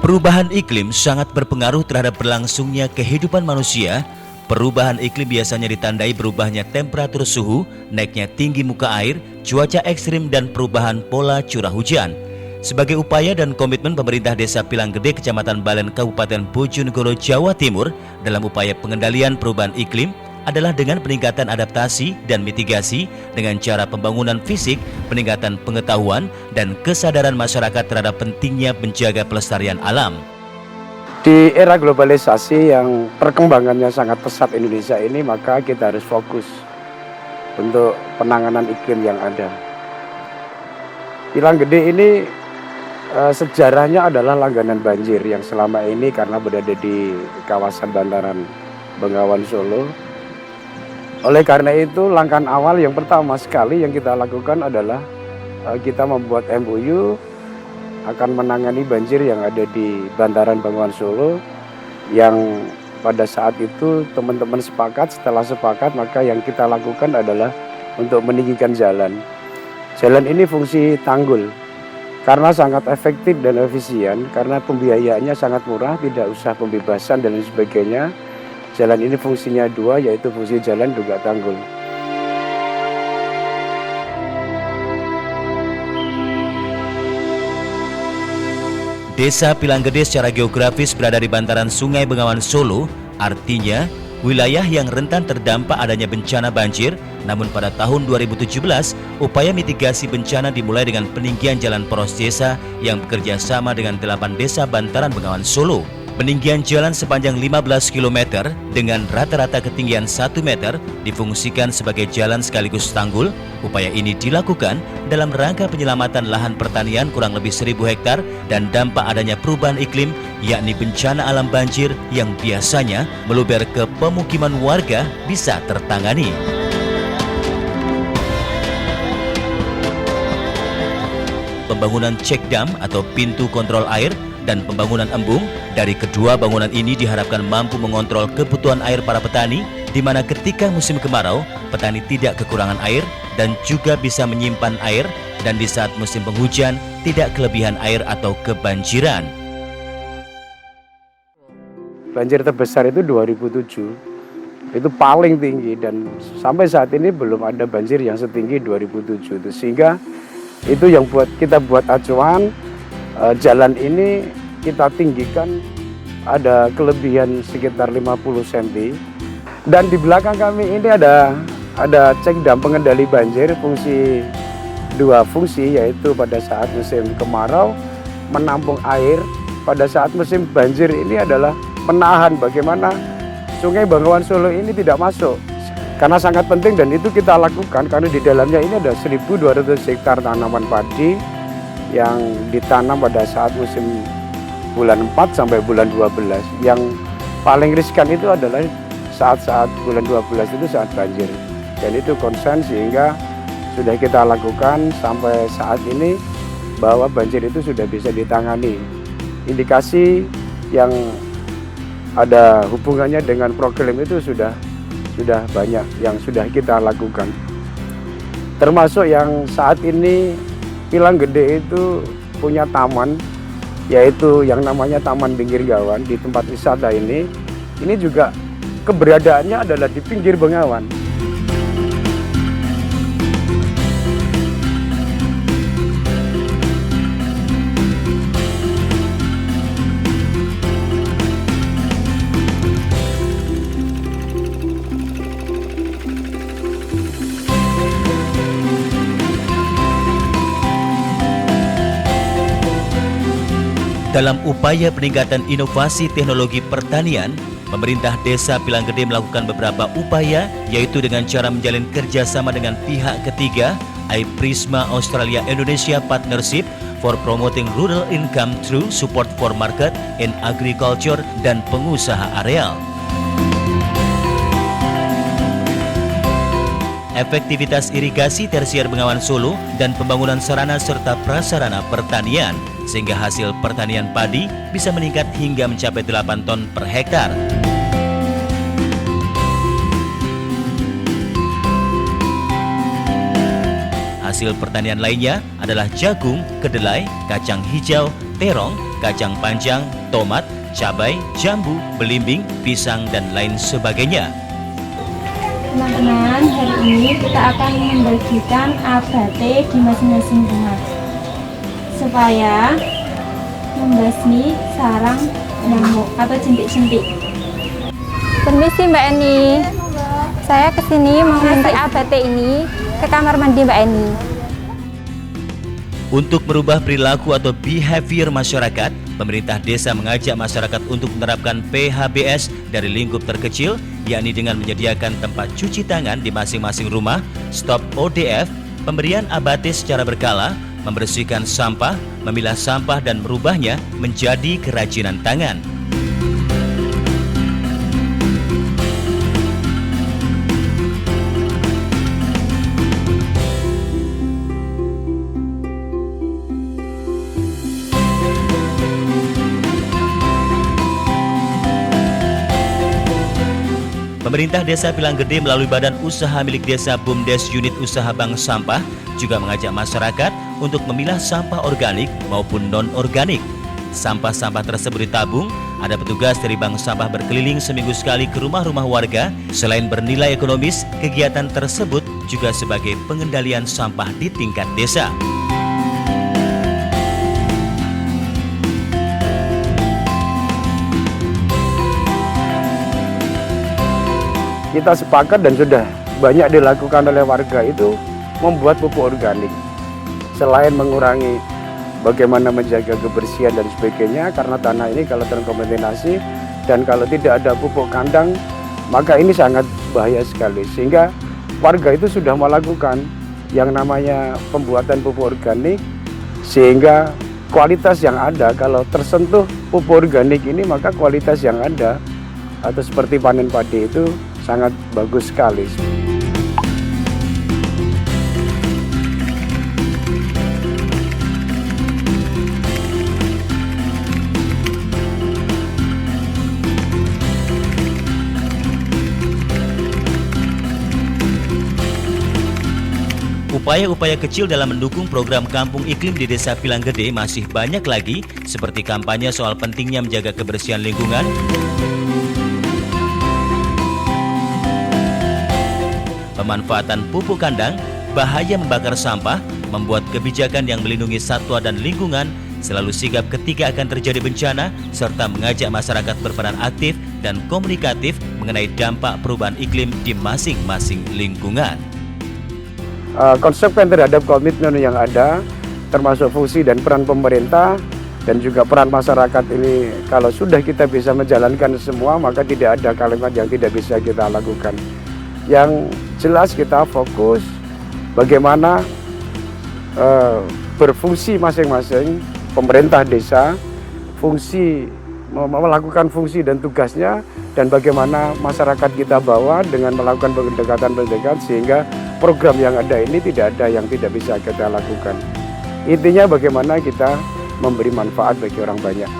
Perubahan iklim sangat berpengaruh terhadap berlangsungnya kehidupan manusia. Perubahan iklim biasanya ditandai berubahnya temperatur suhu, naiknya tinggi muka air, cuaca ekstrim, dan perubahan pola curah hujan. Sebagai upaya dan komitmen pemerintah Desa Pilanggede, Kecamatan Balen, Kabupaten Bojonegoro, Jawa Timur dalam upaya pengendalian perubahan iklim adalah dengan peningkatan adaptasi dan mitigasi dengan cara pembangunan fisik, peningkatan pengetahuan, dan kesadaran masyarakat terhadap pentingnya menjaga pelestarian alam. Di era globalisasi yang perkembangannya sangat pesat Indonesia ini, maka kita harus fokus untuk penanganan iklim yang ada. Pilanggede ini sejarahnya adalah langganan banjir yang selama ini karena berada di kawasan bantaran Bengawan Solo. Oleh karena itu, langkah awal yang pertama sekali yang kita lakukan adalah kita membuat MOU akan menangani banjir yang ada di bantaran Bengawan Solo, yang pada saat itu teman-teman sepakat. Setelah sepakat, maka yang kita lakukan adalah untuk meninggikan jalan. Jalan ini fungsi tanggul karena sangat efektif dan efisien, karena pembiayaannya sangat murah, tidak usah pembebasan dan lain sebagainya. Jalan ini fungsinya dua, yaitu fungsi jalan juga tanggul. Desa Pilanggede secara geografis berada di bantaran Sungai Bengawan Solo, artinya wilayah yang rentan terdampak adanya bencana banjir. Namun pada tahun 2017, upaya mitigasi bencana dimulai dengan peninggian jalan poros desa yang bekerja sama dengan 8 desa bantaran Bengawan Solo. Peninggian jalan sepanjang 15 km dengan rata-rata ketinggian 1 meter difungsikan sebagai jalan sekaligus tanggul. Upaya ini dilakukan dalam rangka penyelamatan lahan pertanian kurang lebih 1.000 hektar dan dampak adanya perubahan iklim, yakni bencana alam banjir yang biasanya meluber ke pemukiman warga bisa tertangani. Pembangunan check dam atau pintu kontrol air dan pembangunan embung dari kedua bangunan ini diharapkan mampu mengontrol kebutuhan air para petani, di mana ketika musim kemarau, petani tidak kekurangan air dan juga bisa menyimpan air, dan di saat musim penghujan tidak kelebihan air atau kebanjiran. Banjir terbesar itu 2007, itu paling tinggi, dan sampai saat ini belum ada banjir yang setinggi 2007 itu. Sehingga itu yang kita buat acuan, jalan ini kita tinggikan ada kelebihan sekitar 50 cm. Dan di belakang kami ini ada cek dam pengendali banjir, dua fungsi, yaitu pada saat musim kemarau menampung air, pada saat musim banjir ini adalah menahan bagaimana Sungai Bengawan Solo ini tidak masuk. Karena sangat penting, dan itu kita lakukan karena di dalamnya ini ada 1.200 hektar tanaman padi yang ditanam pada saat musim bulan 4 sampai bulan 12. Yang paling riskan itu adalah saat-saat bulan 12 itu saat banjir. Dan itu konsen, sehingga sudah kita lakukan sampai saat ini bahwa banjir itu sudah bisa ditangani. Indikasi yang ada hubungannya dengan program itu sudah banyak yang sudah kita lakukan. Termasuk yang saat ini Pilanggede itu punya taman, yaitu yang namanya Taman Pinggir Gawan. Di tempat wisata ini juga keberadaannya adalah di pinggir Bengawan. Dalam upaya peningkatan inovasi teknologi pertanian, pemerintah Desa Pilanggede melakukan beberapa upaya, yaitu dengan cara menjalin kerjasama dengan pihak ketiga, iPrisma Australia Indonesia Partnership for Promoting Rural Income through Support for Market in Agriculture, dan pengusaha areal. Efektivitas irigasi tersier Bengawan Solo dan pembangunan sarana serta prasarana pertanian, sehingga hasil pertanian padi bisa meningkat hingga mencapai 8 ton per hektar. Hasil pertanian lainnya adalah jagung, kedelai, kacang hijau, terong, kacang panjang, tomat, cabai, jambu, belimbing, pisang, dan lain sebagainya. Teman-teman, hari ini kita akan membagikan abate di masing-masing rumah supaya membasmi sarang nyamuk atau jentik-jentik. Permisi Mbak Eni, saya kesini mau ngasih abate ini ke kamar mandi Mbak Eni. Untuk merubah perilaku atau behavior masyarakat, pemerintah desa mengajak masyarakat untuk menerapkan PHBS dari lingkup terkecil, yakni dengan menyediakan tempat cuci tangan di masing-masing rumah, stop ODF, pemberian abate secara berkala, membersihkan sampah, memilah sampah dan merubahnya menjadi kerajinan tangan. Pemerintah Desa Pilanggede melalui Badan Usaha Milik Desa BUMDes Unit Usaha Bank Sampah juga mengajak masyarakat untuk memilah sampah organik maupun non-organik. Sampah-sampah tersebut ditabung, ada petugas dari Bank Sampah berkeliling seminggu sekali ke rumah-rumah warga. Selain bernilai ekonomis, kegiatan tersebut juga sebagai pengendalian sampah di tingkat desa. Kita sepakat dan sudah banyak dilakukan oleh warga itu membuat pupuk organik. Selain mengurangi bagaimana menjaga kebersihan dan sebagainya, karena tanah ini kalau terkontaminasi dan kalau tidak ada pupuk kandang, maka ini sangat bahaya sekali. Sehingga warga itu sudah melakukan yang namanya pembuatan pupuk organik, sehingga kualitas yang ada, kalau tersentuh pupuk organik ini, maka kualitas yang ada atau seperti panen padi itu sangat bagus sekali. Upaya-upaya kecil dalam mendukung program Kampung Iklim di Desa Pilanggede masih banyak lagi, seperti kampanye soal pentingnya menjaga kebersihan lingkungan, pemanfaatan pupuk kandang, bahaya membakar sampah, membuat kebijakan yang melindungi satwa dan lingkungan, selalu sigap ketika akan terjadi bencana, serta mengajak masyarakat berperan aktif dan komunikatif mengenai dampak perubahan iklim di masing-masing lingkungan. Konsekuen terhadap komitmen yang ada, termasuk fungsi dan peran pemerintah dan juga peran masyarakat ini, kalau sudah kita bisa menjalankan semua, maka tidak ada kalimat yang tidak bisa kita lakukan. Yang jelas kita fokus bagaimana berfungsi masing-masing pemerintah desa, melakukan fungsi dan tugasnya, dan bagaimana masyarakat kita bawa dengan melakukan pendekatan-pendekatan sehingga program yang ada ini tidak ada yang tidak bisa kita lakukan. Intinya bagaimana kita memberi manfaat bagi orang banyak.